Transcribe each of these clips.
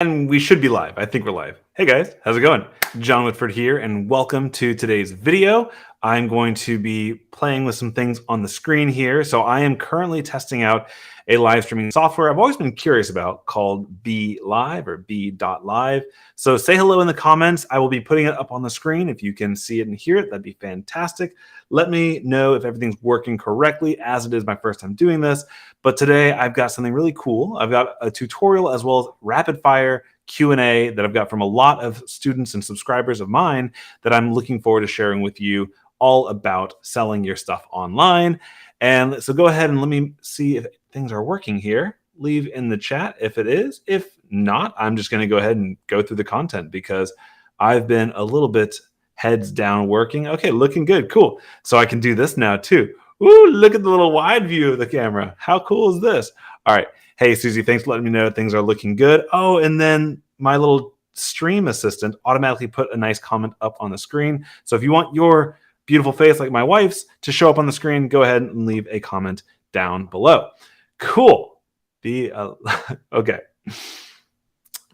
And we should be live. I think we're live. Hey guys, how's it going? John Whitford here, and welcome to today's video. I'm going to be playing with some things on the screen here. So I am currently testing out a live streaming software I've always been curious about called Be Live or B.live. So say hello in the comments. I will be putting it up on the screen. If you can see it and hear it, that'd be fantastic. Let me know if everything's working correctly, as it is my first time doing this. But today I've got something really cool. I've got a tutorial as well as rapid fire Q&A that I've got from a lot of students and subscribers of mine that I'm looking forward to sharing with you all about selling your stuff online. And so go ahead and let me see if things are working here. Leave in the chat if it is. If not, I'm just going to go ahead and go through the content because I've been a little bit heads down working. Okay, looking good. Cool. So I can do this now too. Ooh, look at the little wide view of the camera. How cool is this? All right. Hey, Susie, thanks for letting me know things are looking good. Oh, and then my little stream assistant automatically put a nice comment up on the screen. So if you want your beautiful face like my wife's to show up on the screen, go ahead and leave a comment down below. Cool. Okay.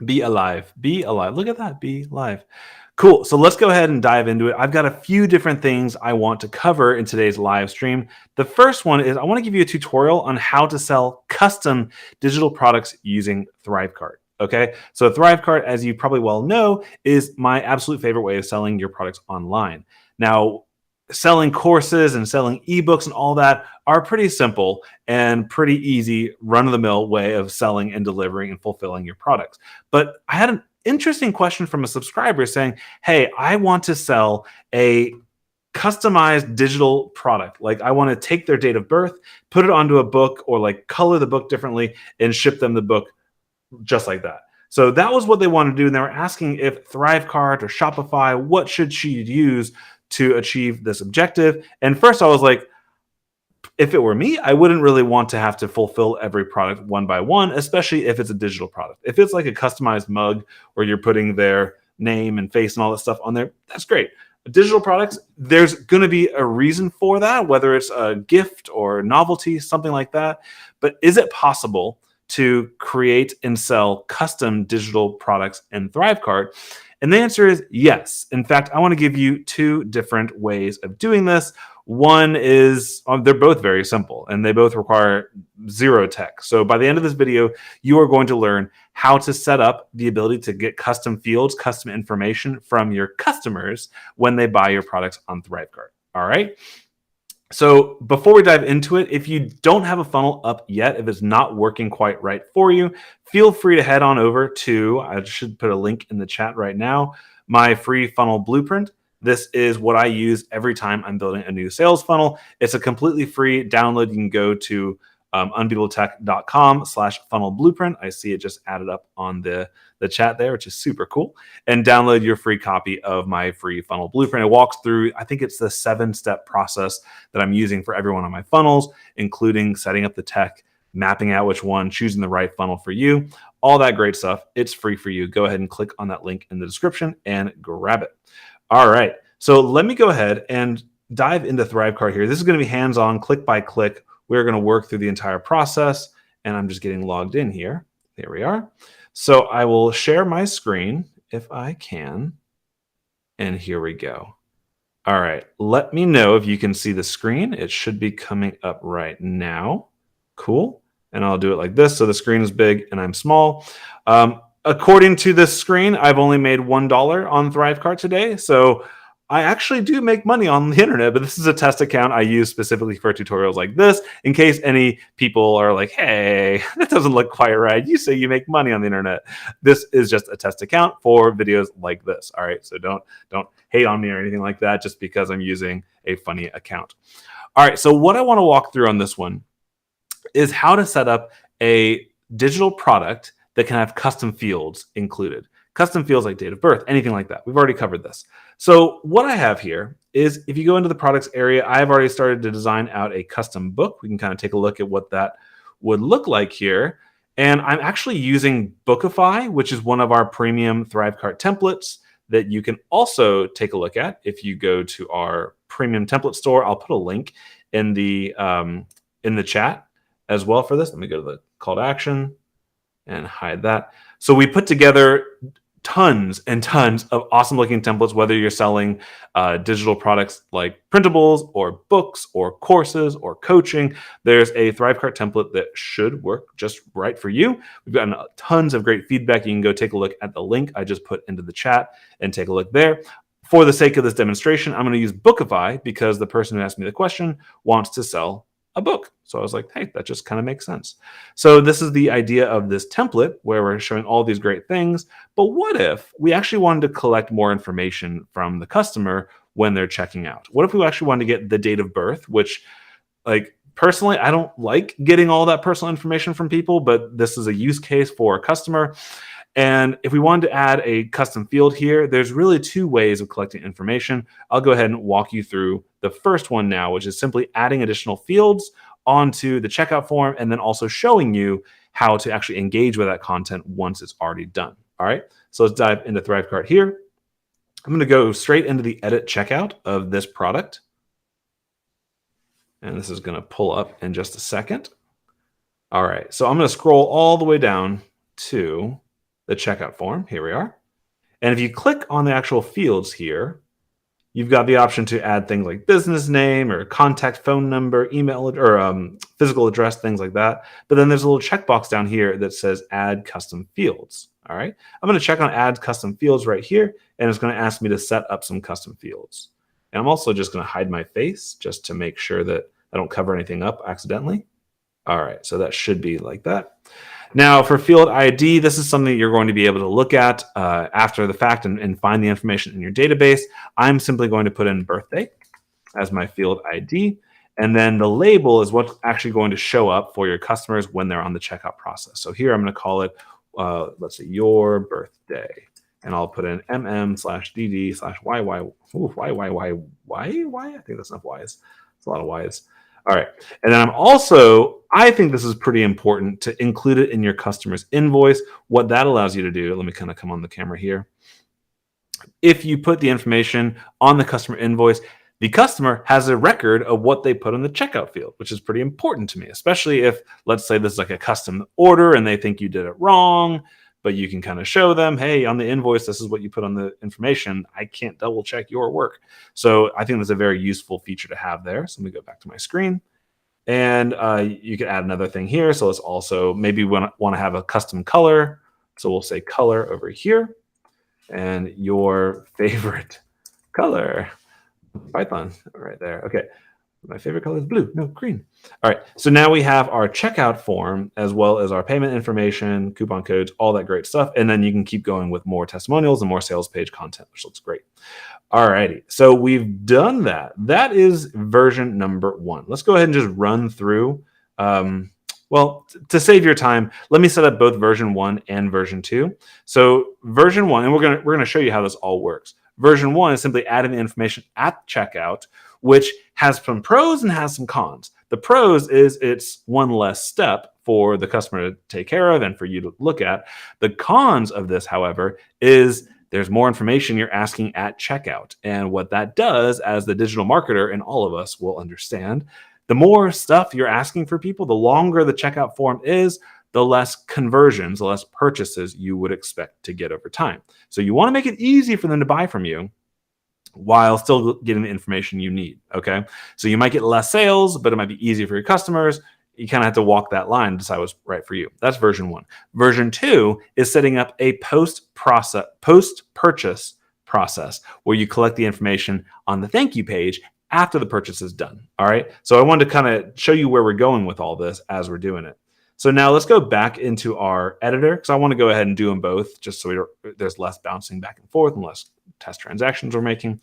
Be alive. Be alive. Look at that. Be live. Cool. So let's go ahead and dive into it. I've got a few different things I want to cover in today's live stream. The first one is I want to give you a tutorial on how to sell custom digital products using Thrivecart. Okay, so Thrivecart, as you probably well know, is my absolute favorite way of selling your products online. Now, selling courses and selling ebooks and all that are pretty simple and pretty easy, run-of-the-mill way of selling and delivering and fulfilling your products. But I had an interesting question from a subscriber saying, hey, I want to sell a customized digital product. Like I want to take their date of birth, put it onto a book, or like color the book differently and ship them the book just like that. So that was what they wanted to do. And they were asking if Thrivecart or Shopify, what should she use to achieve this objective? And first I was like, if it were me, I wouldn't really want to have to fulfill every product one by one, especially if it's a digital product. If it's like a customized mug where you're putting their name and face and all that stuff on there, that's great. Digital products, there's going to be a reason for that, whether it's a gift or novelty, something like that. But is it possible to create and sell custom digital products in Thrivecart? And the answer is yes. In fact, I want to give you two different ways of doing this. One is, they're both very simple and they both require zero tech. So by the end of this video, you are going to learn how to set up the ability to get custom fields, custom information from your customers when they buy your products on Thrivecart. All right. So before we dive into it, if you don't have a funnel up yet, if it's not working quite right for you, feel free to head on over to, I should put a link in the chat right now, my free funnel blueprint. This is what I use every time I'm building a new sales funnel. It's a completely free download. You can go to unbeatabletech.com/funnel blueprint. I see it just added up on the chat there, which is super cool. And download your free copy of my free funnel blueprint. It walks through, I think it's the 7-step process that I'm using for every one of my funnels, including setting up the tech, mapping out which one, choosing the right funnel for you, all that great stuff. It's free for you. Go ahead and click on that link in the description and grab it. All right. So let me go ahead and dive into Thrivecart here. This is going to be hands-on, click by click. We're going to work through the entire process, and I'm just getting logged in here. There we are. So I will share my screen if I can, and here we go. All right, let me know if you can see the screen. It should be coming up right now. Cool, and I'll do it like this, so the screen is big and I'm small. According to this screen, I've only made $1 on Thrivecart today, so I actually do make money on the internet, but this is a test account I use specifically for tutorials like this, in case any people are like, hey, that doesn't look quite right. You say you make money on the internet. This is just a test account for videos like this. All right, so don't hate on me or anything like that just because I'm using a funny account. All right, so what I want to walk through on this one is how to set up a digital product that can have custom fields included. Custom fields like date of birth, anything like that. We've already covered this. So what I have here is if you go into the products area, I've already started to design out a custom book. We can kind of take a look at what that would look like here. And I'm actually using Bookify, which is one of our premium Thrivecart templates that you can also take a look at if you go to our premium template store. I'll put a link in the chat as well for this. Let me go to the call to action and hide that. So we put together tons and tons of awesome looking templates, whether you're selling digital products like printables or books or courses or coaching. There's a Thrivecart template that should work just right for you. We've gotten tons of great feedback. You can go take a look at the link I just put into the chat and take a look there. For the sake of this demonstration, I'm going to use Bookify because the person who asked me the question wants to sell a book. So I was like, hey, that just kind of makes sense. So this is the idea of this template where we're showing all these great things. But what if we actually wanted to collect more information from the customer when they're checking out? What if we actually wanted to get the date of birth, which, like, personally, I don't like getting all that personal information from people, but this is a use case for a customer. And if we wanted to add a custom field here, there's really two ways of collecting information. I'll go ahead and walk you through the first one now, which is simply adding additional fields onto the checkout form and then also showing you how to actually engage with that content once it's already done. All right, so let's dive into Thrivecart here. I'm going to go straight into the edit checkout of this product. And this is going to pull up in just a second. All right, so I'm going to scroll all the way down to the checkout form. Here we are. And if you click on the actual fields here, you've got the option to add things like business name or contact phone number, email, or physical address, things like that. But then there's a little checkbox down here that says add custom fields. All right. I'm going to check on add custom fields right here, and it's going to ask me to set up some custom fields. And I'm also just going to hide my face just to make sure that I don't cover anything up accidentally. All right. So that should be like that. Now, for field ID, this is something you're going to be able to look at after the fact and find the information in your database. I'm simply going to put in birthday as my field ID. And then the label is what's actually going to show up for your customers when they're on the checkout process. So here I'm going to call it, let's say, your birthday. And I'll put in mm/dd/yy. Ooh, why? I think that's enough Y's. It's a lot of Y's. All right. And then I think this is pretty important to include it in your customer's invoice. What that allows you to do, let me kind of come on the camera here. If you put the information on the customer invoice, the customer has a record of what they put in the checkout field, which is pretty important to me, especially if, let's say, this is like a custom order and they think you did it wrong, but you can kind of show them, hey, on the invoice, this is what you put on the information. I can't double check your work. So I think that's a very useful feature to have there. So let me go back to my screen. And you can add another thing here. So let's also maybe want to have a custom color. So we'll say color over here. And your favorite color, Python, right there. Okay. My favorite color is blue, no green. All right, so now we have our checkout form as well as our payment information, coupon codes, all that great stuff. And then you can keep going with more testimonials and more sales page content, which looks great. All righty, so we've done that. That is version number 1. Let's go ahead and just run through. Well, to save your time, let me set up both version 1 and version 2. So version 1, and we're gonna show you how this all works. Version 1 is simply adding the information at checkout, which has some pros and has some cons. The pros is it's one less step for the customer to take care of and for you to look at. The cons of this, however, is there's more information you're asking at checkout. And what that does, as the digital marketer, and all of us will understand, the more stuff you're asking for people, the longer the checkout form is, the less conversions, the less purchases you would expect to get over time. So you want to make it easy for them to buy from you while still getting the information you need, okay? So you might get less sales, but it might be easier for your customers. You kind of have to walk that line and decide what's right for you. That's version 1. Version 2 is setting up a post-purchase process where you collect the information on the thank you page after the purchase is done, all right? So I wanted to kind of show you where we're going with all this as we're doing it. So now let's go back into our editor because I want to go ahead and do them both just so there's less bouncing back and forth and less test transactions we're making.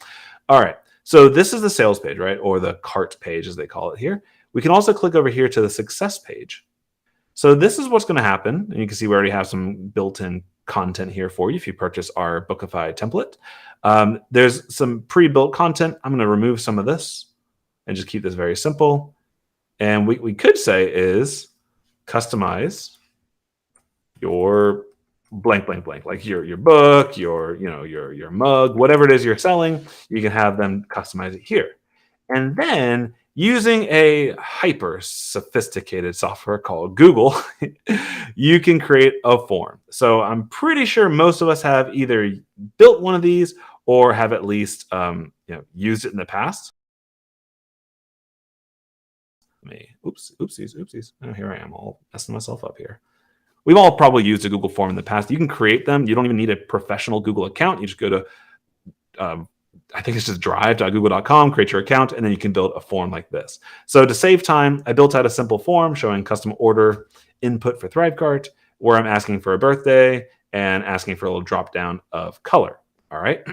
All right, so this is the sales page, right? Or the cart page as they call it here. We can also click over here to the success page. So this is what's going to happen. And you can see we already have some built-in content here for you if you purchase our Bookify template. There's some pre-built content. I'm going to remove some of this and just keep this very simple. And we could say is customize your blank, like your book, your mug, whatever it is you're selling, you can have them customize it here. And then Using a hyper sophisticated software called Google, you can create a form. So I'm pretty sure most of us have either built one of these or have at least used it in the past. Oopsies. Oh, here I am, all messing myself up here. We've all probably used a Google form in the past. You can create them. You don't even need a professional Google account. You just go to I think it's just drive.google.com, create your account, and then you can build a form like this. So to save time, I built out a simple form showing custom order input for Thrivecart, where I'm asking for a birthday and asking for a little drop down of color. All right.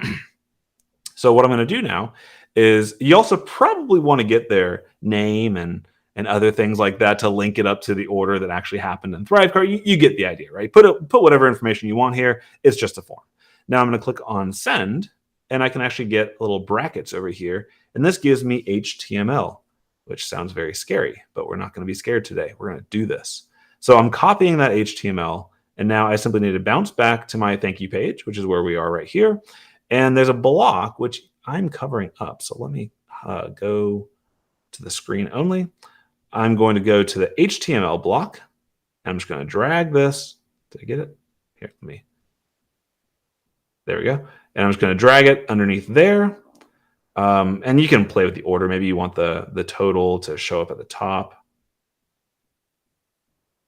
So what I'm going to do now is you also probably want to get their name and other things like that to link it up to the order that actually happened in Thrivecart. You get the idea, right? Put whatever information you want here. It's just a form. Now I'm going to click on send, and I can actually get little brackets over here. And this gives me HTML, which sounds very scary, but we're not going to be scared today. We're going to do this. So I'm copying that HTML, and now I simply need to bounce back to my thank you page, which is where we are right here. And there's a block, which I'm covering up. So let me go to the screen only. I'm going to go to the HTML block. I'm just going to drag this. Did I get it? Here, there we go. And I'm just going to drag it underneath there. And you can play with the order. Maybe you want the total to show up at the top.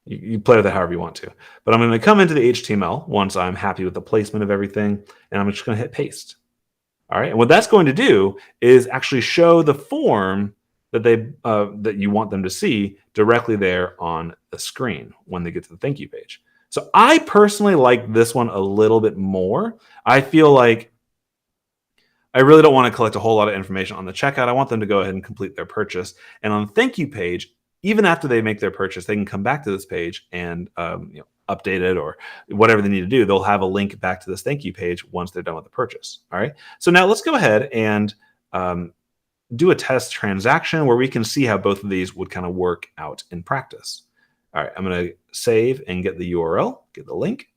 You play with it however you want to. But I'm going to come into the HTML once I'm happy with the placement of everything. And I'm just going to hit paste. All right. And what that's going to do is actually show the form that that you want them to see directly there on the screen when they get to the thank you page. So I personally like this one a little bit more. I feel like I really don't want to collect a whole lot of information on the checkout. I want them to go ahead and complete their purchase. And on the thank you page, even after they make their purchase, they can come back to this page and update it or whatever they need to do. They'll have a link back to this thank you page once they're done with the purchase. All right. So now let's go ahead and do a test transaction where we can see how both of these would kind of work out in practice. All right, I'm going to save and get the URL, get the link,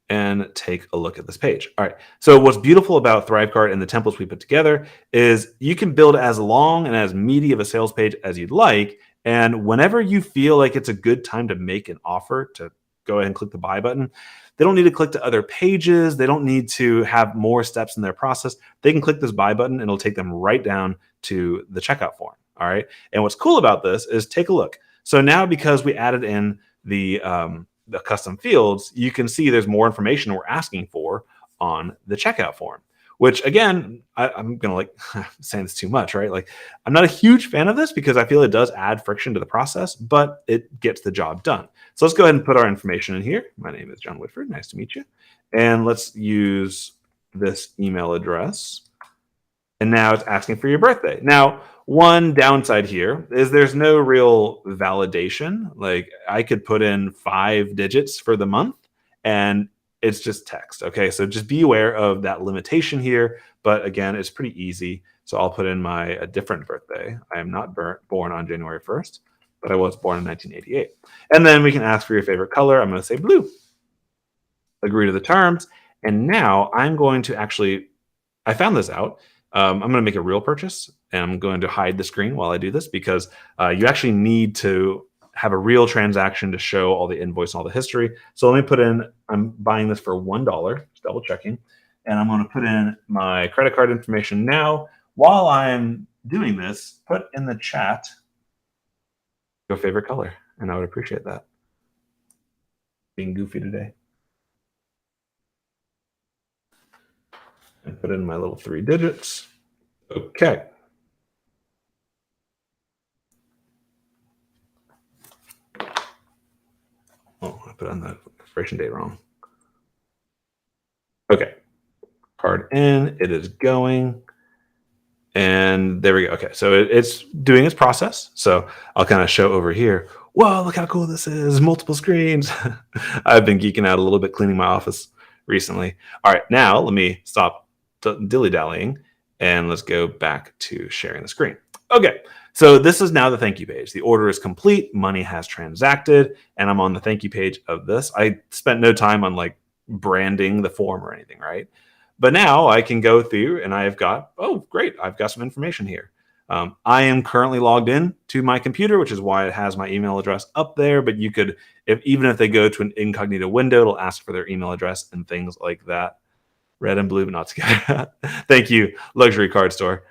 and take a look at this page. All right, so what's beautiful about Thrivecart and the templates we put together is you can build as long and as meaty of a sales page as you'd like, and whenever you feel like it's a good time to make an offer, to go ahead and click the buy button, they don't need to click to other pages. They don't need to have more steps in their process. They can click this buy button and it'll take them right down to the checkout form. All right. And what's cool about this is take a look. So now because we added in the custom fields, you can see there's more information we're asking for on the checkout form, which again, I'm going to like saying this too much, right? Like I'm not a huge fan of this because I feel it does add friction to the process, but it gets the job done. So let's go ahead and put our information in here. My name is John Whitford. Nice to meet you. And let's use this email address. And now it's asking for your birthday. Now, one downside here is there's no real validation. Like I could put in 5 digits for the month and it's just text. Okay, so just be aware of that limitation here. But again, it's pretty easy. So I'll put in a different birthday. I am not born on January 1st, but I was born in 1988. And then we can ask for your favorite color. I'm going to say blue. Agree to the terms. And now I'm going to I found this out. I'm going to make a real purchase, and I'm going to hide the screen while I do this because you actually need to have a real transaction to show all the invoice and all the history. So let me put in, I'm buying this for $1, just double checking. And I'm going to put in my credit card information now. While I'm doing this, put in the chat your favorite color, and I would appreciate that. Being goofy today. And put in my little 3 digits. Okay. Oh, I put on the expiration date wrong. Okay. Card in, it is going. And there we go. Okay, so it's doing its process. So I'll kind of show over here. Whoa, look how cool this is. Multiple screens. I've been geeking out a little bit cleaning my office recently. All right, now let me stop dilly-dallying and let's go back to sharing the screen. Okay, so this is now the thank you page. The order is complete, money has transacted, and I'm on the thank you page of this. I spent no time on like branding the form or anything, right? But now I can go through and I've got, oh, great, I've got some information here. I am currently logged in to my computer, which is why it has my email address up there. But you could, even if they go to an incognito window, it'll ask for their email address and things like that. Red and blue, but not together. Thank you, luxury card store.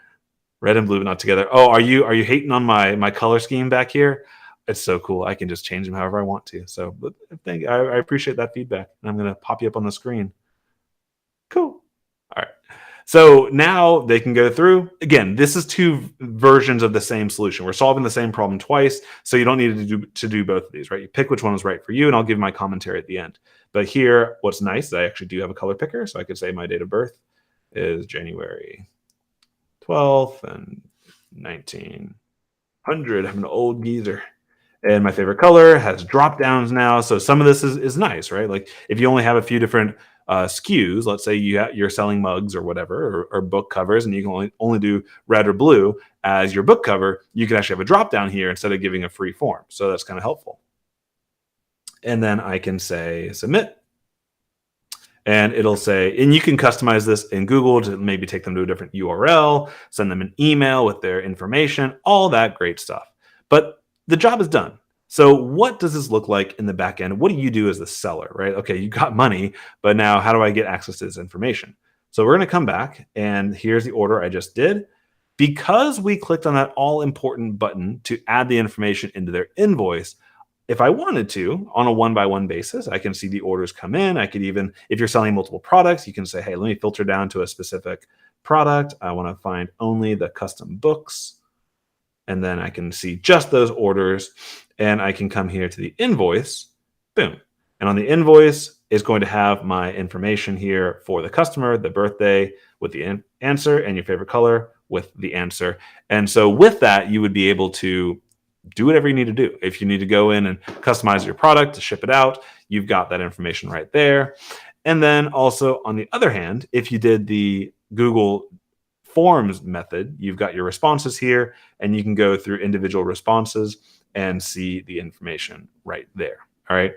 Red and blue, but not together. Oh, are you hating on my color scheme back here? It's so cool. I can just change them however I want to. So, but I appreciate that feedback. I'm gonna pop you up on the screen. Cool. All right. So now they can go through. Again, this is two versions of the same solution. We're solving the same problem twice, so you don't need to do both of these, right? You pick which one is right for you, and I'll give my commentary at the end. But here, what's nice is I actually do have a color picker, so I could say my date of birth is January 12th and 1900. I'm an old geezer. And my favorite color has drop downs now. So some of this is nice, right? Like if you only have a few different SKUs, let's say you're selling mugs or whatever, or book covers, and you can only do red or blue as your book cover, you can actually have a drop down here instead of giving a free form. So that's kind of helpful. And then I can say submit. And it'll say, and you can customize this in Google to maybe take them to a different URL, send them an email with their information, all that great stuff. But the job is done. So what does this look like in the back end? What do you do as the seller, right? Okay, you got money, but now how do I get access to this information? So we're going to come back, and here's the order I just did. Because we clicked on that all important button to add the information into their invoice, if I wanted to, on a one-by-one basis, I can see the orders come in. I could even, if you're selling multiple products, you can say, hey, let me filter down to a specific product. I want to find only the custom books. And then I can see just those orders. And I can come here to the invoice. Boom. And on the invoice is going to have my information here for the customer, the birthday with the answer, and your favorite color with the answer. And so with that, you would be able to do whatever you need to do. If you need to go in and customize your product to ship it out, you've got that information right there. And then also on the other hand, if you did the Google Forms method, you've got your responses here, and you can go through individual responses and see the information right there. All right.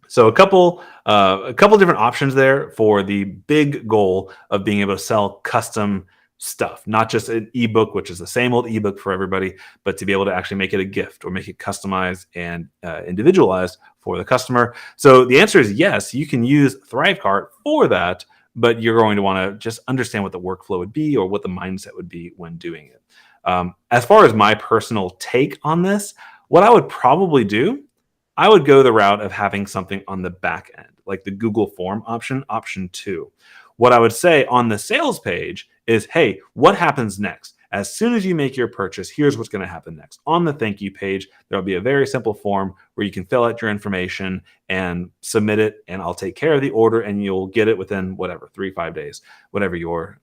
So a couple different options there for the big goal of being able to sell custom stuff, not just an ebook, which is the same old ebook for everybody, but to be able to actually make it a gift or make it customized and individualized for the customer. So the answer is yes, you can use Thrivecart for that, but you're going to want to just understand what the workflow would be or what the mindset would be when doing it. As far as my personal take on this, what I would probably do, I would go the route of having something on the back end, like the Google Form option 2. What I would say on the sales page is, hey, what happens next? As soon as you make your purchase, here's what's going to happen next. On the thank you page, there'll be a very simple form where you can fill out your information and submit it, and I'll take care of the order, and you'll get it within whatever, 3-5 days, whatever your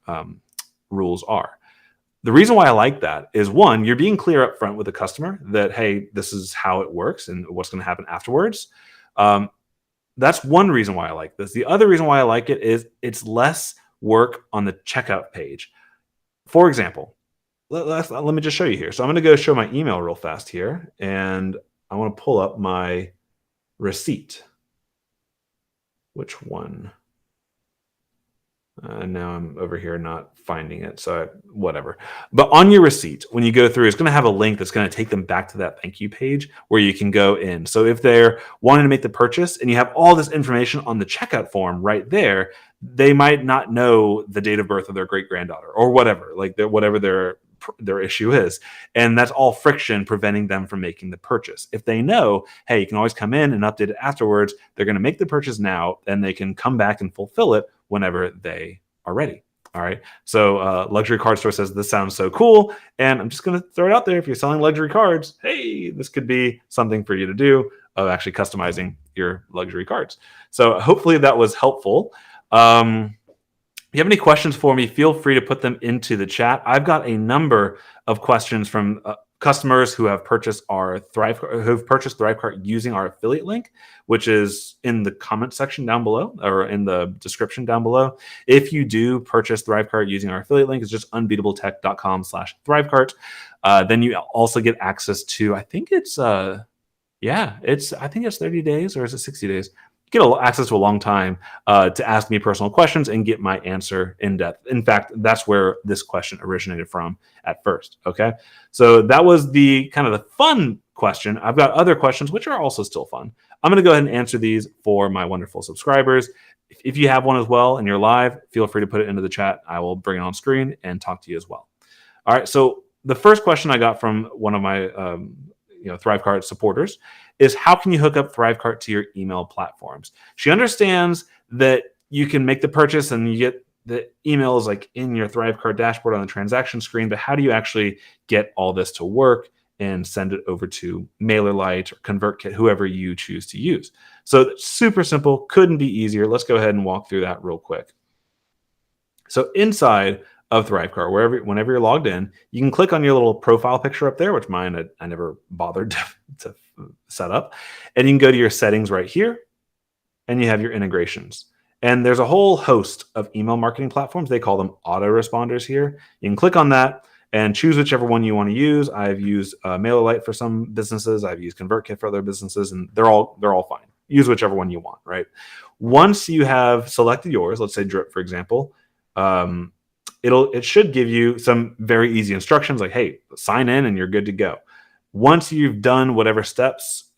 rules are. The reason why I like that is, one, you're being clear up front with the customer that, hey, this is how it works and what's going to happen afterwards. That's one reason why I like this. The other reason why I like it is it's less work on the checkout page. For example, let me just show you here. So I'm going to go show my email real fast here, and I want to pull up my receipt. Which one? Now I'm over here not finding it, so whatever. But on your receipt, when you go through, it's going to have a link that's going to take them back to that thank you page where you can go in. So if they're wanting to make the purchase and you have all this information on the checkout form right there, they might not know the date of birth of their great-granddaughter or whatever, like whatever their issue is. And that's all friction preventing them from making the purchase. If they know, hey, you can always come in and update it afterwards, they're going to make the purchase now, and they can come back and fulfill it whenever they are ready. All right. So Luxury Card Store says, this sounds so cool. And I'm just going to throw it out there. If you're selling luxury cards, hey, this could be something for you to do of actually customizing your luxury cards. So hopefully that was helpful. If you have any questions for me, feel free to put them into the chat. I've got a number of questions from customers who have purchased Thrivecart using our affiliate link, which is in the comment section down below or in the description down below. If you do purchase Thrivecart using our affiliate link, it's just unbeatabletech.com/Thrivecart. Then you also get access to, I think it's 30 days, or is it 60 days? get access to a long time to ask me personal questions and get my answer in depth. In fact, that's where this question originated from at first. Okay, so that was the kind of the fun question. I've got other questions which are also still fun. I'm going to go ahead and answer these for my wonderful subscribers. If you have one as well and you're live, feel free to put it into the chat. I will bring it on screen and talk to you as well. All right, so the first question I got from one of my Thrivecart supporters is, how can you hook up Thrivecart to your email platforms? She understands that you can make the purchase and you get the emails like in your Thrivecart dashboard on the transaction screen, but how do you actually get all this to work and send it over to MailerLite or ConvertKit, whoever you choose to use? So super simple, couldn't be easier. Let's go ahead and walk through that real quick. So inside of Thrivecart, whenever you're logged in, you can click on your little profile picture up there, which mine I never bothered to set up. And you can go to your settings right here, and you have your integrations. And there's a whole host of email marketing platforms. They call them autoresponders here. You can click on that and choose whichever one you want to use. I've used MailerLite for some businesses. I've used ConvertKit for other businesses, and they're all fine. Use whichever one you want, right? Once you have selected yours, let's say Drip, for example, it should give you some very easy instructions like, hey, sign in and you're good to go. Once you've done whatever steps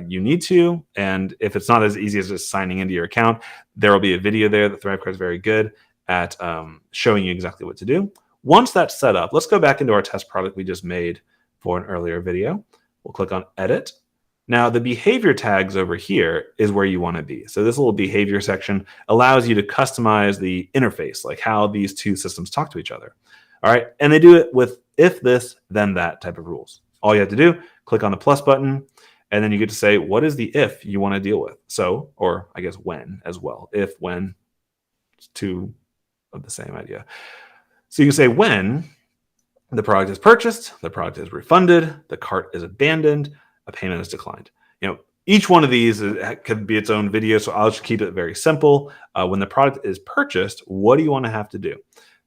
you need to, and if it's not as easy as just signing into your account, there will be a video there that Thrivecart is very good at showing you exactly what to do. Once that's set up, let's go back into our test product we just made for an earlier video. We'll click on Edit. Now, the behavior tags over here is where you want to be. So this little behavior section allows you to customize the interface, like how these two systems talk to each other. All right, and they do it with if this, then that type of rules. All you have to do, click on the plus button, and then you get to say, what is the if you want to deal with? So, or I guess when as well. If, when, it's two of the same idea. So you can say when the product is purchased, the product is refunded, the cart is abandoned, a payment is declined. Each one of these could be its own video, so I'll just keep it very simple. When the product is purchased, what do you want to have to do?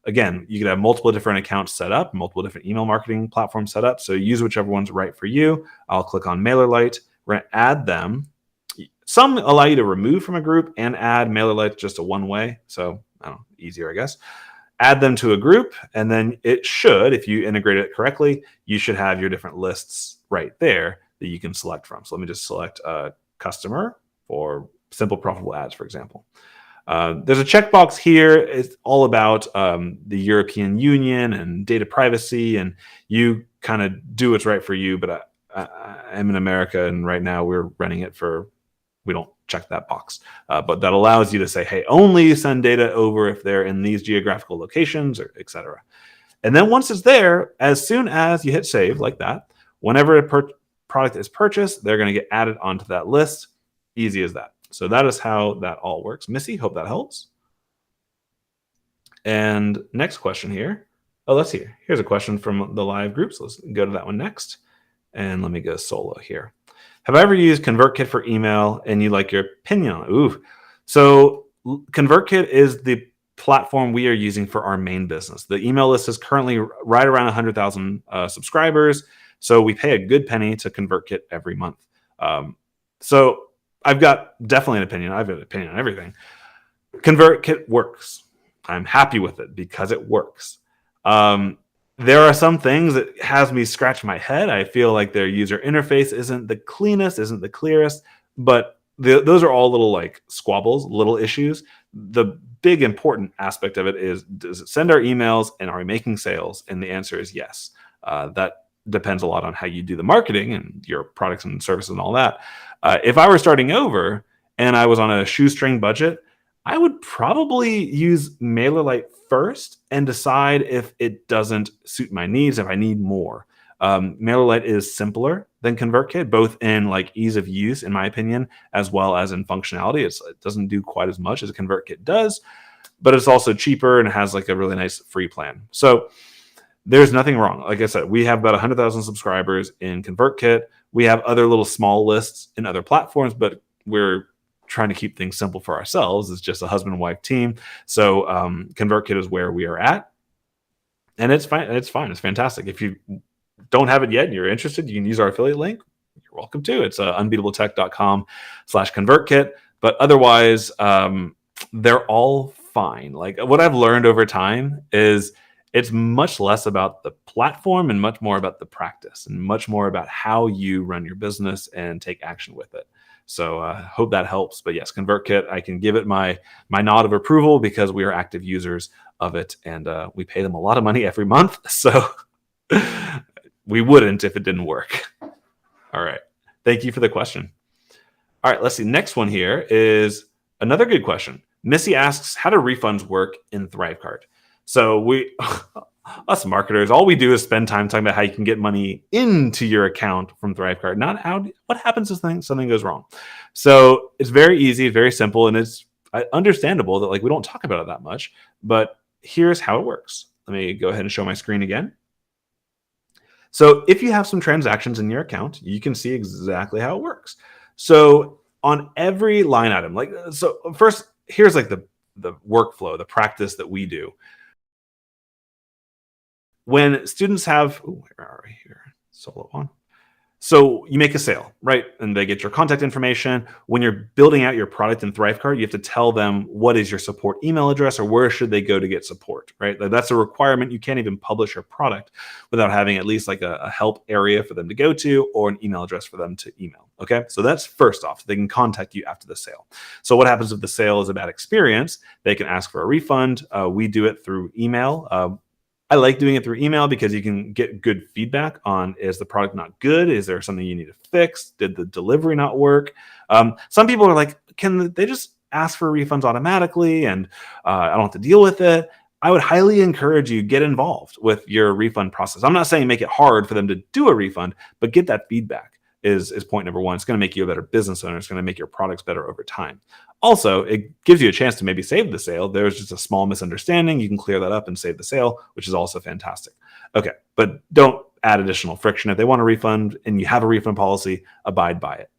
Again, you could have multiple different accounts set up, multiple different email marketing platforms set up, so use whichever one's right for you. I'll click on MailerLite. We're going to add them. Some allow you to remove from a group and add. MailerLite just a one-way, so I don't know, easier, I guess. Add them to a group, and then it should, if you integrate it correctly, you should have your different lists right there that you can select from. So let me just select a customer for simple profitable ads, for example. There's a checkbox here. It's all about the European Union and data privacy, and you kind of do what's right for you. But I'm in America, and right now we're running it we don't check that box. But that allows you to say, hey, only send data over if they're in these geographical locations, or et cetera. And then once it's there, as soon as you hit save like that, whenever a product is purchased, they're going to get added onto that list. Easy as that. So that is how that all works. Missy, hope that helps. And next question here. Oh, let's see. Here's a question from the live group. So let's go to that one next. And let me go solo here. Have I ever used ConvertKit for email and you like your opinion on it? Ooh. So ConvertKit is the platform we are using for our main business. The email list is currently right around 100,000 subscribers. So we pay a good penny to ConvertKit every month. So I've got definitely an opinion. I have an opinion on everything. ConvertKit works. I'm happy with it because it works. There are some things that has me scratch my head. I feel like their user interface isn't the cleanest, isn't the clearest, but those are all little like squabbles, little issues. The big important aspect of it is, does it send our emails and are we making sales? And the answer is yes. That depends a lot on how you do the marketing and your products and services and all that. If I were starting over and I was on a shoestring budget, I would probably use MailerLite first and decide if it doesn't suit my needs, if I need more. MailerLite is simpler than ConvertKit, both in like ease of use, in my opinion, as well as in functionality. It doesn't do quite as much as ConvertKit does, but it's also cheaper and it has like a really nice free plan. So there's nothing wrong. Like I said, we have about 100,000 subscribers in ConvertKit. We have other little small lists in other platforms, but we're trying to keep things simple for ourselves. It's just a husband and wife team. So ConvertKit is where we are at. And it's fine. It's fine. It's fantastic. If you don't have it yet and you're interested, you can use our affiliate link. You're welcome to. It's unbeatabletech.com/ConvertKit. But otherwise, they're all fine. Like what I've learned over time is it's much less about the platform and much more about the practice and much more about how you run your business and take action with it. So hope that helps. But yes, ConvertKit, I can give it my nod of approval because we are active users of it, and we pay them a lot of money every month. So we wouldn't if it didn't work. All right. Thank you for the question. All right, let's see. Next one here is another good question. Missy asks, how do refunds work in Thrivecart? So we, us marketers, all we do is spend time talking about how you can get money into your account from Thrivecart, not how. What happens if something goes wrong? So it's very easy, very simple, and it's understandable that like we don't talk about it that much. But here's how it works. Let me go ahead and show my screen again. So if you have some transactions in your account, you can see exactly how it works. So on every line item, like so first, here's like the workflow, the practice that we do. When students have, where are we here? Solo on. So you make a sale, right? And they get your contact information. When you're building out your product in Thrivecart, you have to tell them what is your support email address or where should they go to get support, right? That's a requirement. You can't even publish your product without having at least like a help area for them to go to or an email address for them to email. Okay, so that's first off. They can contact you after the sale. So what happens if the sale is a bad experience? They can ask for a refund. We do it through email. I like doing it through email because you can get good feedback on, is the product not good? Is there something you need to fix? Did the delivery not work? Some people are like, can they just ask for refunds automatically and I don't have to deal with it? I would highly encourage you get involved with your refund process. I'm not saying make it hard for them to do a refund, but get that feedback is point number one. It's going to make you a better business owner. It's going to make your products better over time. Also, it gives you a chance to maybe save the sale. There's just a small misunderstanding. You can clear that up and save the sale, which is also fantastic. Okay, but don't add additional friction. If they want a refund and you have a refund policy, abide by it.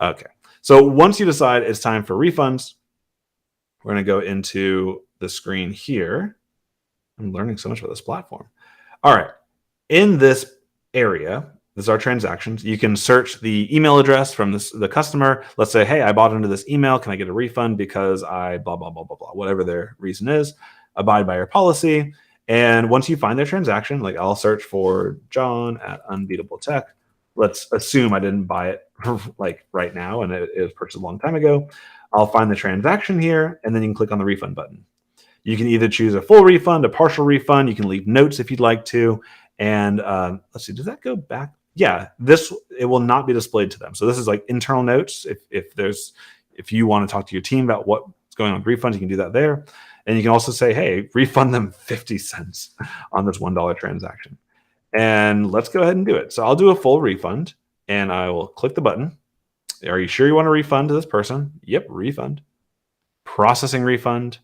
Okay, so once you decide it's time for refunds, we're going to go into the screen here. I'm learning so much about this platform. All right, in this area, this is our transactions. You can search the email address from the customer. Let's say, hey, I bought into this email. Can I get a refund because I blah, blah, blah, blah, blah, whatever their reason is. Abide by your policy. And once you find their transaction, like I'll search for John at Unbeatable Tech. Let's assume I didn't buy it like right now and it was purchased a long time ago. I'll find the transaction here and then you can click on the refund button. You can either choose a full refund, a partial refund. You can leave notes if you'd like to. And let's see, does that go back? Yeah, it will not be displayed to them. So this is like internal notes. If you want to talk to your team about what's going on with refunds, you can do that there. And you can also say, hey, refund them 50 cents on this $1 transaction. And let's go ahead and do it. So I'll do a full refund and I will click the button. Are you sure you want a refund to this person? Yep, refund. Processing refund.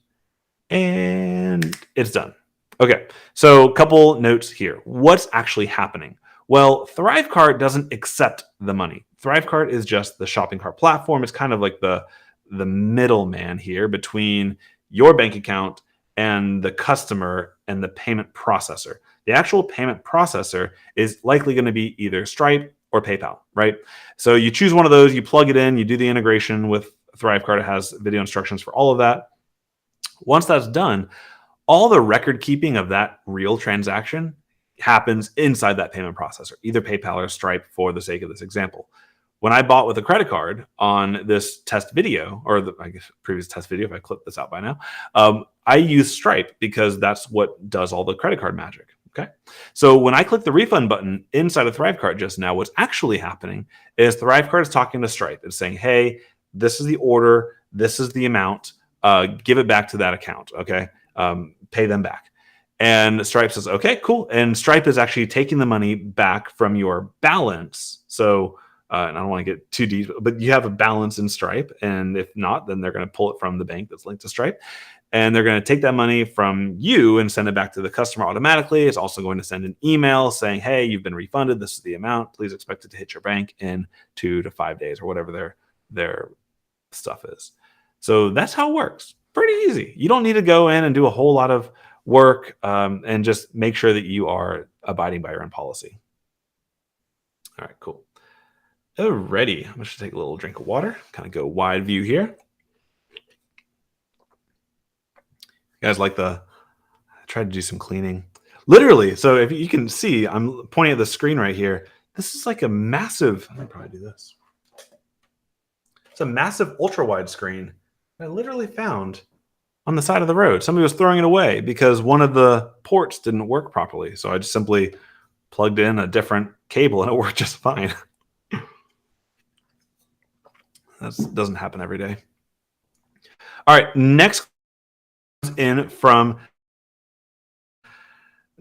And it's done. Okay, so a couple notes here. What's actually happening? Well, Thrivecart doesn't accept the money. Thrivecart is just the shopping cart platform. It's kind of like the middleman here between your bank account and the customer and the payment processor. The actual payment processor is likely going to be either Stripe or PayPal, right? So you choose one of those, you plug it in, you do the integration with Thrivecart. It has video instructions for all of that. Once that's done, all the record keeping of that real transaction happens inside that payment processor, either PayPal or Stripe for the sake of this example. When I bought with a credit card on this test video, or the previous test video, if I clip this out by now, I use Stripe because that's what does all the credit card magic. Okay. So when I click the refund button inside of Thrivecart just now, what's actually happening is Thrivecart is talking to Stripe. It's saying, hey, this is the order. This is the amount. Give it back to that account. Okay. Pay them back. And Stripe says, okay, cool. And Stripe is actually taking the money back from your balance. So, and I don't want to get too deep, but you have a balance in Stripe. And if not, then they're going to pull it from the bank that's linked to Stripe. And they're going to take that money from you and send it back to the customer automatically. It's also going to send an email saying, hey, you've been refunded. This is the amount. Please expect it to hit your bank in 2 to 5 days or whatever their stuff is. So that's how it works. Pretty easy. You don't need to go in and do a whole lot of work and just make sure that you are abiding by your own policy. All right, cool. Alrighty, I'm just gonna take a little drink of water, kind of go wide view here. You guys like I tried to do some cleaning. Literally, so if you can see, I'm pointing at the screen right here. This is like a massive, I can probably do this. It's a massive ultra wide screen I literally found on the side of the road. Somebody was throwing it away because one of the ports didn't work properly. So I just simply plugged in a different cable and it worked just fine. That doesn't happen every day. All right, next in from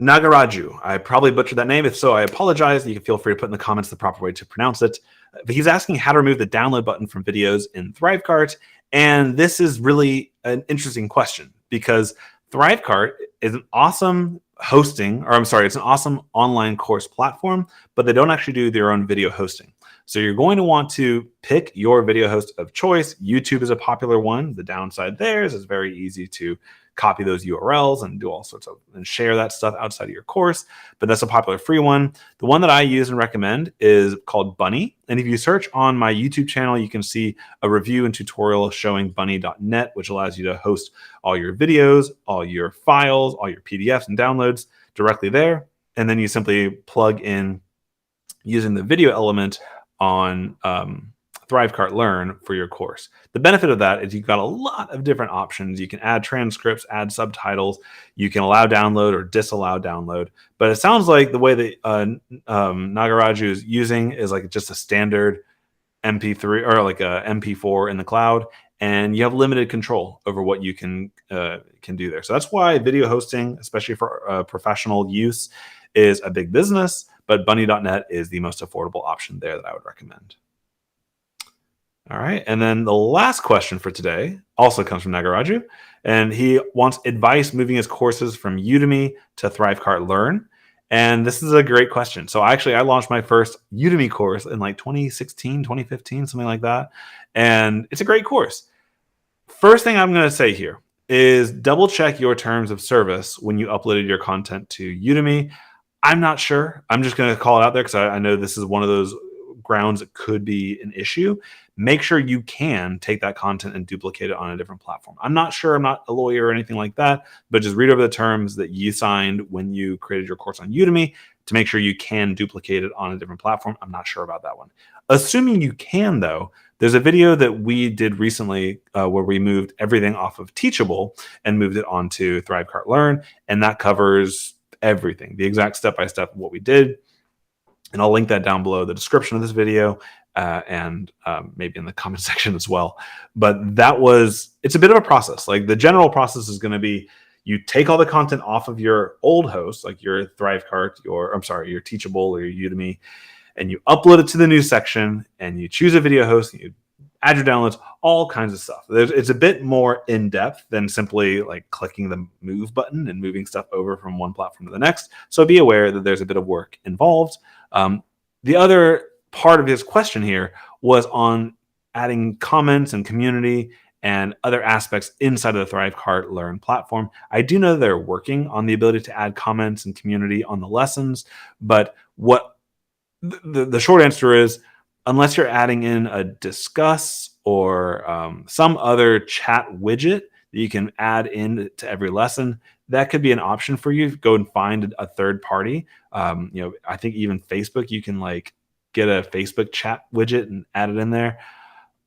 Nagaraju. I probably butchered that name. If so, I apologize. You can feel free to put in the comments the proper way to pronounce it. But he's asking how to remove the download button from videos in Thrivecart. And this is really an interesting question because Thrivecart is an awesome it's an awesome online course platform, but they don't actually do their own video hosting. So you're going to want to pick your video host of choice. YouTube is a popular one. The downside there is it's very easy to copy those URLs and do all sorts of and share that stuff outside of your course. But that's a popular free one. The one that I use and recommend is called Bunny. And if you search on my YouTube channel, you can see a review and tutorial showing bunny.net, which allows you to host all your videos, all your files, all your PDFs and downloads directly there. And then you simply plug in using the video element on Thrivecart Learn for your course. The benefit of that is you've got a lot of different options. You can add transcripts, add subtitles. You can allow download or disallow download. But it sounds like the way that Nagaraju is using is like just a standard MP3 or like a MP4 in the cloud, and you have limited control over what you can do there. So that's why video hosting, especially for professional use, is a big business. But Bunny.net is the most affordable option there that I would recommend. All right. And then the last question for today also comes from Nagaraju. And he wants advice moving his courses from Udemy to Thrivecart Learn. And this is a great question. So I launched my first Udemy course in like 2016, 2015, something like that. And it's a great course. First thing I'm going to say here is double check your terms of service when you uploaded your content to Udemy. I'm not sure. I'm just going to call it out there because I know this is one of those grounds that could be an issue. Make sure you can take that content and duplicate it on a different platform. I'm not sure. I'm not a lawyer or anything like that, but just read over the terms that you signed when you created your course on Udemy to make sure you can duplicate it on a different platform. I'm not sure about that one. Assuming you can, though, there's a video that we did recently where we moved everything off of Teachable and moved it onto Thrivecart Learn, and that covers everything, the exact step-by-step of what we did. And I'll link that down below the description of this video and maybe in the comment section as well. But it's a bit of a process. Like the general process is going to be you take all the content off of your old host, like your Thrivecart, your Teachable or your Udemy, and you upload it to the new section and you choose a video host and you add your downloads, all kinds of stuff. It's a bit more in-depth than simply like clicking the move button and moving stuff over from one platform to the next. So be aware that there's a bit of work involved. The other part of his question here was on adding comments and community and other aspects inside of the Thrivecart Learn platform. I do know they're working on the ability to add comments and community on the lessons, but what the short answer is, unless you're adding in a discuss or some other chat widget that you can add in to every lesson, that could be an option for you. Go and find a third party. I think even Facebook, you can like get a Facebook chat widget and add it in there.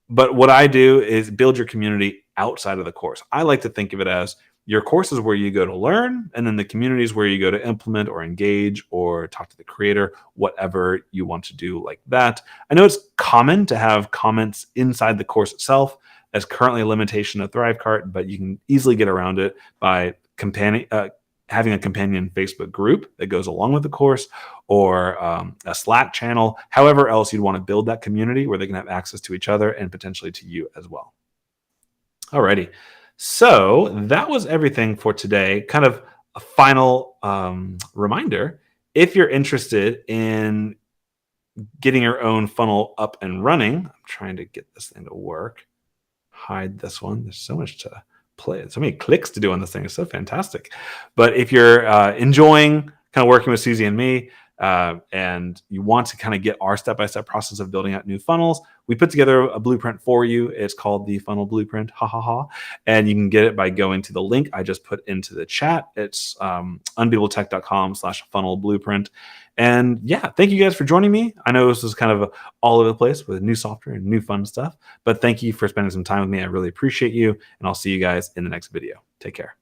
But what I do is build your community outside of the course. I like to think of it as your course is where you go to learn, and then the community is where you go to implement or engage or talk to the creator, whatever you want to do like that. I know it's common to have comments inside the course itself. That's currently a limitation of Thrivecart, but you can easily get around it by having a companion Facebook group that goes along with the course or a Slack channel, however else you'd want to build that community where they can have access to each other and potentially to you as well. Alrighty. So that was everything for today. Kind of a final reminder, if you're interested in getting your own funnel up and running, I'm trying to get this thing to work. Hide this one. There's so much to play. So many clicks to do on this thing. It's so fantastic. But if you're enjoying kind of working with Susie and me, and you want to kind of get our step-by-step process of building out new funnels, we put together a blueprint for you. It's called the Funnel Blueprint, ha ha ha. And you can get it by going to the link I just put into the chat. It's unbeatabletech.com/funnel blueprint. And yeah, thank you guys for joining me. I know this was kind of all over the place with new software and new fun stuff, but thank you for spending some time with me. I really appreciate you, and I'll see you guys in the next video. Take care.